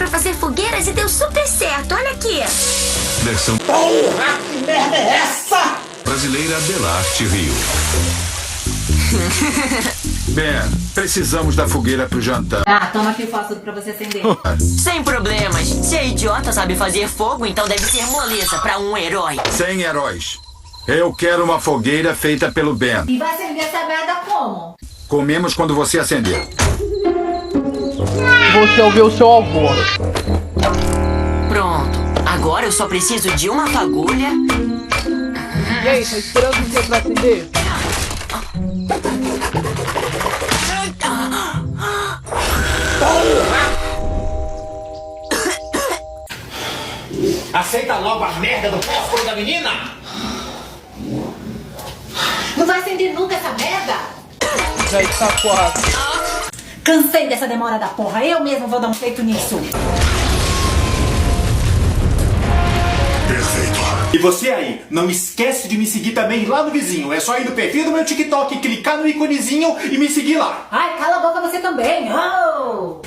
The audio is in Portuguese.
pra fazer fogueiras e deu super certo. Olha aqui. Versão Porra, que merda é essa? brasileira Delarte Rio. Ben, precisamos da fogueira pro jantar. Ah, toma aqui o fósforo pra você acender. Sem problemas. Se a idiota sabe fazer fogo, então deve ser moleza pra um herói. Sem heróis. Eu quero uma fogueira feita pelo Ben. E vai acender essa merda como? Comemos quando você acender. Você ouviu o seu avô. Pronto. Agora eu só preciso de uma fagulha. E aí, tá esperando o que pra acender? Aceita logo a merda do fósforo da menina! Não vai acender nunca essa merda? Já está quase. Cansei dessa demora da porra. Eu mesmo vou dar um jeito nisso. Perfeito. E você aí, não esquece de me seguir também lá no vizinho. É só ir no perfil do meu TikTok, clicar no íconezinho e me seguir lá. Ai, cala a boca você também. Oh!